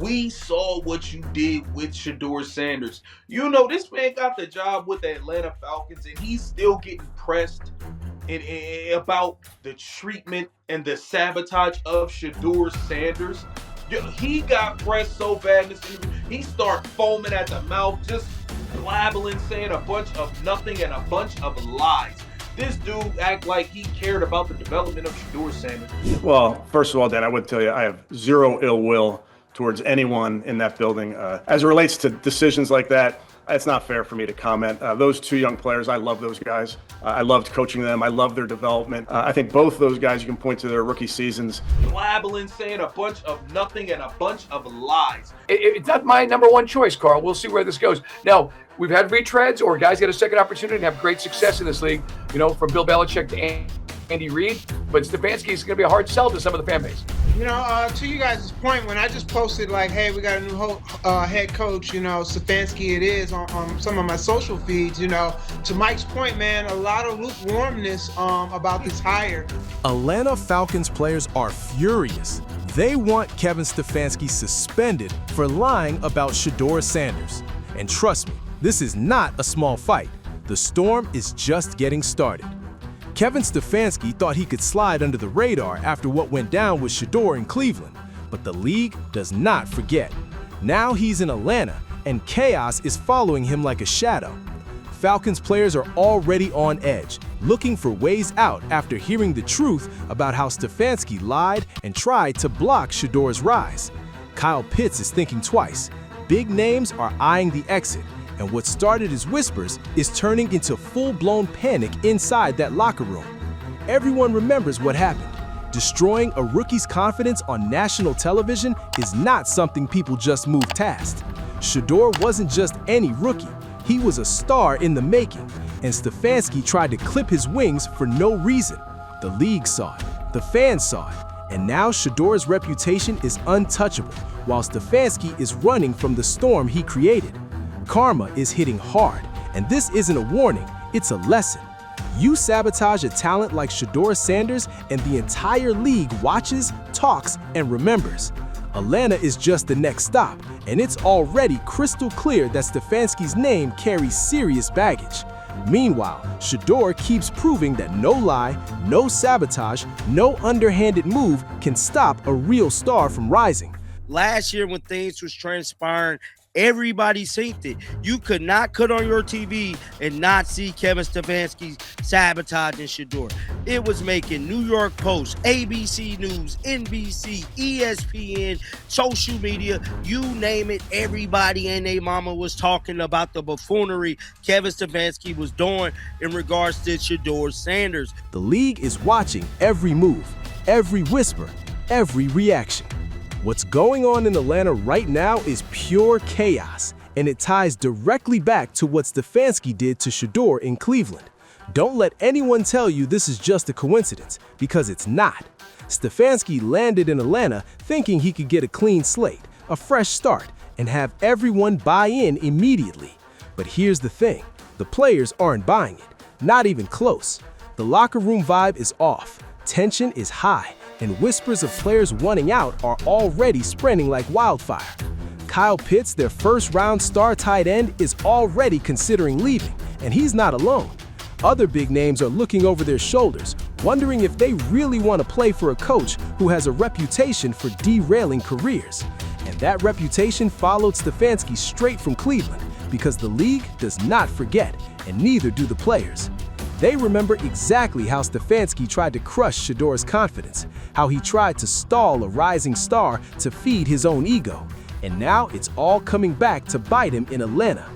We saw what you did with Shedeur Sanders. You know, this man got the job with the Atlanta Falcons, and he's still getting pressed about the treatment and the sabotage of Shedeur Sanders. He got pressed so bad in this interview, he started foaming at the mouth, just blabbling, saying a bunch of nothing and a bunch of lies. This dude act like he cared about the development of Shedeur Sanders. Well, first of all, Dan, I would tell you I have zero ill will towards anyone in that building. As it relates to decisions like that, it's not fair for me to comment. Those two young players, I love those guys. I loved coaching them. I love their development. I think both those guys, you can point to their rookie seasons. Blabbling, saying a bunch of nothing and a bunch of lies. It's not my number one choice, Carl. We'll see where this goes. Now, we've had retreads or guys get a second opportunity and have great success in this league, you know, from Bill Belichick to Andy Reid. But Stefanski is going to be a hard sell to some of the fan base. You know, to you guys' point, when I just posted like, hey, we got a new head coach, you know, Stefanski it is on some of my social feeds, you know, to Mike's point, man, a lot of lukewarmness about this hire. Atlanta Falcons players are furious. They want Kevin Stefanski suspended for lying about Shedeur Sanders. And trust me, this is not a small fight. The storm is just getting started. Kevin Stefanski thought he could slide under the radar after what went down with Shedeur in Cleveland, but the league does not forget. Now he's in Atlanta, and chaos is following him like a shadow. Falcons players are already on edge, looking for ways out after hearing the truth about how Stefanski lied and tried to block Shedeur's rise. Kyle Pitts is thinking twice. Big names are eyeing the exit, and what started as whispers is turning into full-blown panic inside that locker room. Everyone remembers what happened. Destroying a rookie's confidence on national television is not something people just move past. Shedeur wasn't just any rookie. He was a star in the making, and Stefanski tried to clip his wings for no reason. The league saw it, the fans saw it, and now Shedeur's reputation is untouchable, while Stefanski is running from the storm he created. Karma is hitting hard, and this isn't a warning, it's a lesson. You sabotage a talent like Shedeur Sanders, and the entire league watches, talks, and remembers. Atlanta is just the next stop, and it's already crystal clear that Stefanski's name carries serious baggage. Meanwhile, Shedeur keeps proving that no lie, no sabotage, no underhanded move can stop a real star from rising. Last year when things was transpiring, everybody seen it. You could not cut on your TV and not see Kevin Stefanski's sabotage and Shedeur. It was making New York Post, ABC News, NBC, ESPN, social media, you name it, everybody and their mama was talking about the buffoonery Kevin Stefanski was doing in regards to Shedeur Sanders. The league is watching every move, every whisper, every reaction. What's going on in Atlanta right now is pure chaos, and it ties directly back to what Stefanski did to Shedeur in Cleveland. Don't let anyone tell you this is just a coincidence, because it's not. Stefanski landed in Atlanta thinking he could get a clean slate, a fresh start, and have everyone buy in immediately. But here's the thing, the players aren't buying it, not even close. The locker room vibe is off, tension is high, and whispers of players wanting out are already spreading like wildfire. Kyle Pitts, their first-round star tight end, is already considering leaving, and he's not alone. Other big names are looking over their shoulders, wondering if they really want to play for a coach who has a reputation for derailing careers. And that reputation followed Stefanski straight from Cleveland, because the league does not forget, and neither do the players. They remember exactly how Stefanski tried to crush Shedeur's confidence, how he tried to stall a rising star to feed his own ego. And now it's all coming back to bite him in Atlanta.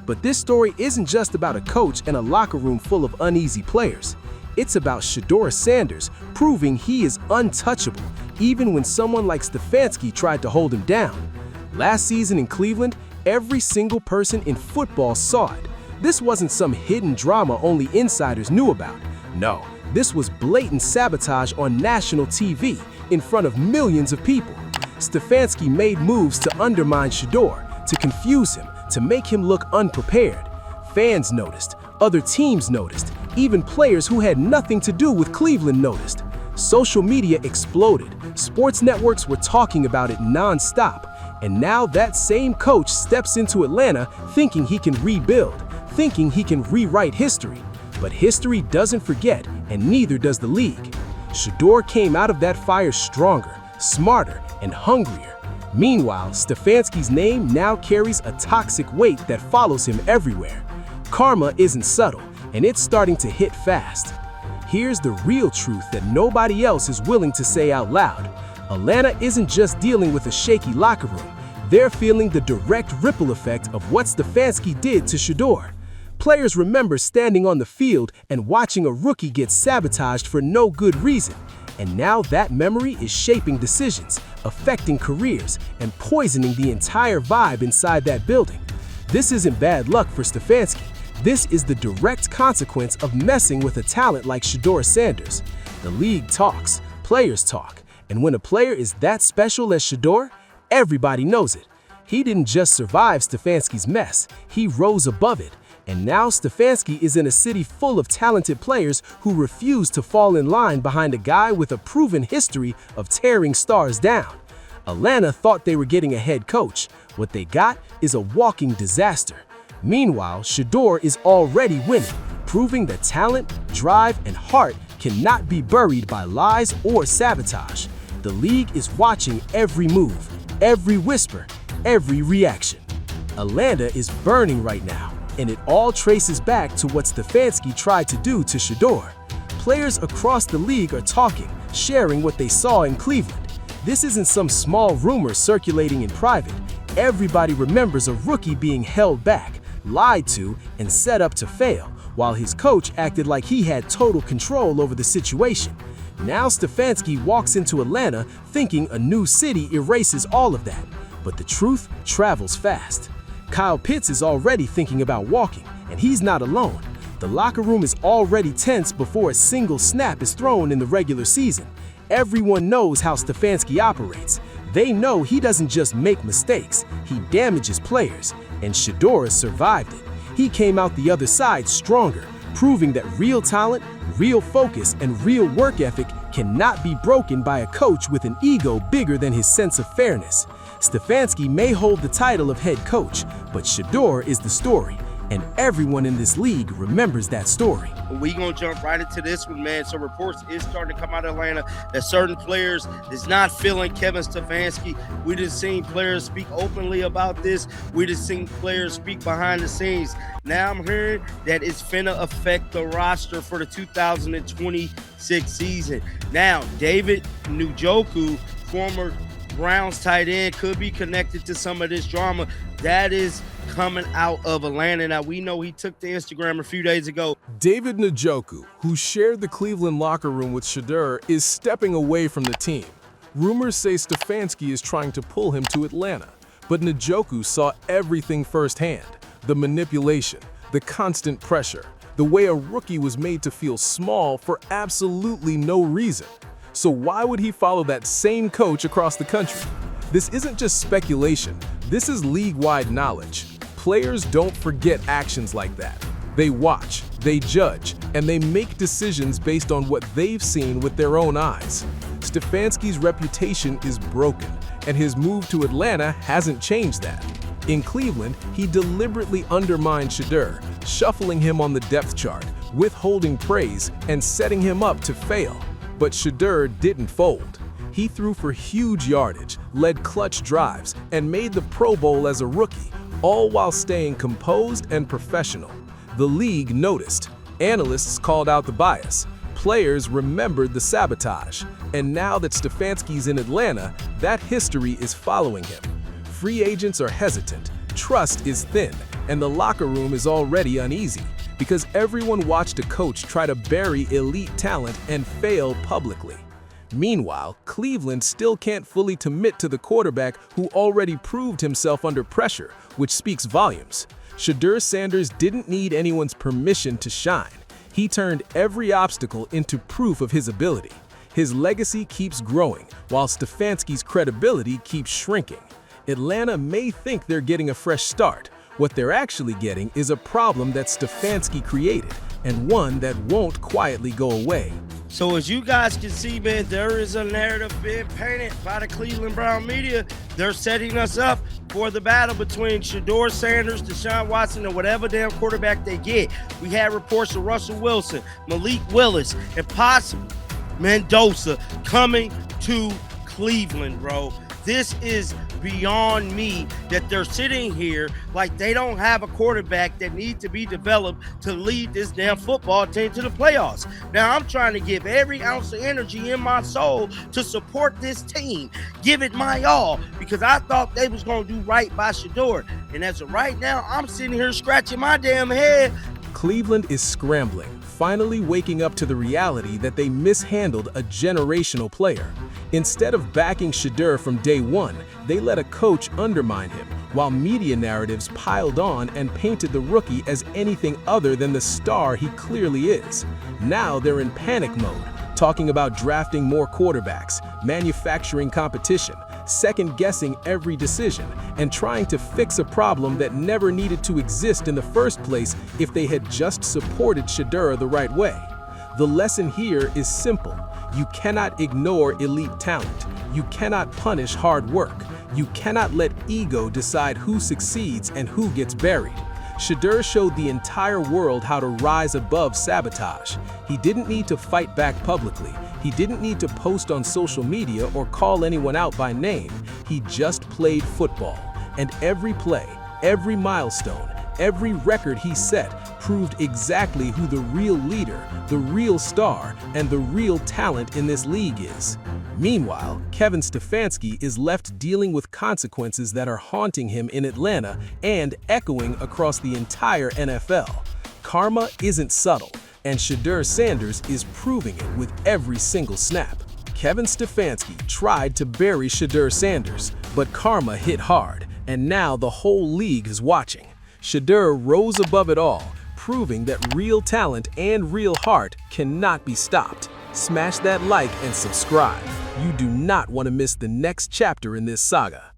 But this story isn't just about a coach and a locker room full of uneasy players. It's about Shedeur Sanders proving he is untouchable, even when someone like Stefanski tried to hold him down. Last season in Cleveland, every single person in football saw it. This wasn't some hidden drama only insiders knew about. No, this was blatant sabotage on national TV in front of millions of people. Stefanski made moves to undermine Shedeur, to confuse him, to make him look unprepared. Fans noticed, other teams noticed, even players who had nothing to do with Cleveland noticed. Social media exploded. Sports networks were talking about it non-stop. And now that same coach steps into Atlanta thinking he can rebuild, thinking he can rewrite history. But history doesn't forget, and neither does the league. Shedeur came out of that fire stronger, smarter, and hungrier. Meanwhile, Stefanski's name now carries a toxic weight that follows him everywhere. Karma isn't subtle, and it's starting to hit fast. Here's the real truth that nobody else is willing to say out loud. Atlanta isn't just dealing with a shaky locker room. They're feeling the direct ripple effect of what Stefanski did to Shedeur. Players remember standing on the field and watching a rookie get sabotaged for no good reason. And now that memory is shaping decisions, affecting careers, and poisoning the entire vibe inside that building. This isn't bad luck for Stefanski. This is the direct consequence of messing with a talent like Shedeur Sanders. The league talks, players talk, and when a player is that special as Shedeur, everybody knows it. He didn't just survive Stefanski's mess, he rose above it. And now Stefanski is in a city full of talented players who refuse to fall in line behind a guy with a proven history of tearing stars down. Atlanta thought they were getting a head coach. What they got is a walking disaster. Meanwhile, Shedeur is already winning, proving that talent, drive, and heart cannot be buried by lies or sabotage. The league is watching every move, every whisper, every reaction. Atlanta is burning right now, and it all traces back to what Stefanski tried to do to Shedeur. Players across the league are talking, sharing what they saw in Cleveland. This isn't some small rumor circulating in private. Everybody remembers a rookie being held back, lied to, and set up to fail, while his coach acted like he had total control over the situation. Now Stefanski walks into Atlanta thinking a new city erases all of that. But the truth travels fast. Kyle Pitts is already thinking about walking, and he's not alone. The locker room is already tense before a single snap is thrown in the regular season. Everyone knows how Stefanski operates. They know he doesn't just make mistakes, he damages players, and Shedeur survived it. He came out the other side stronger, proving that real talent, real focus, and real work ethic cannot be broken by a coach with an ego bigger than his sense of fairness. Stefanski may hold the title of head coach, but Shedeur is the story, and everyone in this league remembers that story. We gonna jump right into this one, man. So reports is starting to come out of Atlanta that certain players is not feeling Kevin Stefanski. We just seen players speak openly about this. We just seen players speak behind the scenes. Now I'm hearing that it's finna affect the roster for the 2026 season. Now, David Njoku, former Browns tight end, could be connected to some of this drama that is coming out of Atlanta. Now, we know he took to Instagram a few days ago. David Njoku, who shared the Cleveland locker room with Shedeur, is stepping away from the team. Rumors say Stefanski is trying to pull him to Atlanta, but Njoku saw everything firsthand: the manipulation, the constant pressure, the way a rookie was made to feel small for absolutely no reason. So why would he follow that same coach across the country? This isn't just speculation, this is league-wide knowledge. Players don't forget actions like that. They watch, they judge, and they make decisions based on what they've seen with their own eyes. Stefanski's reputation is broken, and his move to Atlanta hasn't changed that. In Cleveland, he deliberately undermined Shedeur, shuffling him on the depth chart, withholding praise, and setting him up to fail. But Shedeur didn't fold. He threw for huge yardage, led clutch drives, and made the Pro Bowl as a rookie, all while staying composed and professional. The league noticed. Analysts called out the bias. Players remembered the sabotage. And now that Stefanski's in Atlanta, that history is following him. Free agents are hesitant, trust is thin, and the locker room is already uneasy, because everyone watched a coach try to bury elite talent and fail publicly. Meanwhile, Cleveland still can't fully commit to the quarterback who already proved himself under pressure, which speaks volumes. Shedeur Sanders didn't need anyone's permission to shine. He turned every obstacle into proof of his ability. His legacy keeps growing, while Stefanski's credibility keeps shrinking. Atlanta may think they're getting a fresh start. What they're actually getting is a problem that Stefanski created, and one that won't quietly go away. So as you guys can see, man, there is a narrative being painted by the Cleveland Brown media. They're setting us up for the battle between Shedeur Sanders, Deshaun Watson, and whatever damn quarterback they get. We had reports of Russell Wilson, Malik Willis, and possibly Mendoza coming to Cleveland, bro. This is beyond me that they're sitting here like they don't have a quarterback that needs to be developed to lead this damn football team to the playoffs. Now, I'm trying to give every ounce of energy in my soul to support this team, give it my all, because I thought they was going to do right by Shedeur. And as of right now, I'm sitting here scratching my damn head. Cleveland is scrambling, finally waking up to the reality that they mishandled a generational player. Instead of backing Shedeur from day one, they let a coach undermine him, while media narratives piled on and painted the rookie as anything other than the star he clearly is. Now they're in panic mode, talking about drafting more quarterbacks, manufacturing competition, second-guessing every decision, and trying to fix a problem that never needed to exist in the first place if they had just supported Shedeur the right way. The lesson here is simple. You cannot ignore elite talent. You cannot punish hard work. You cannot let ego decide who succeeds and who gets buried. Shedeur showed the entire world how to rise above sabotage. He didn't need to fight back publicly. He didn't need to post on social media or call anyone out by name. He just played football. And every play, every milestone, every record he set proved exactly who the real leader, the real star, and the real talent in this league is. Meanwhile, Kevin Stefanski is left dealing with consequences that are haunting him in Atlanta and echoing across the entire NFL. Karma isn't subtle, and Shedeur Sanders is proving it with every single snap. Kevin Stefanski tried to bury Shedeur Sanders, but karma hit hard, and now the whole league is watching. Shedeur rose above it all, proving that real talent and real heart cannot be stopped. Smash that like and subscribe. You do not want to miss the next chapter in this saga.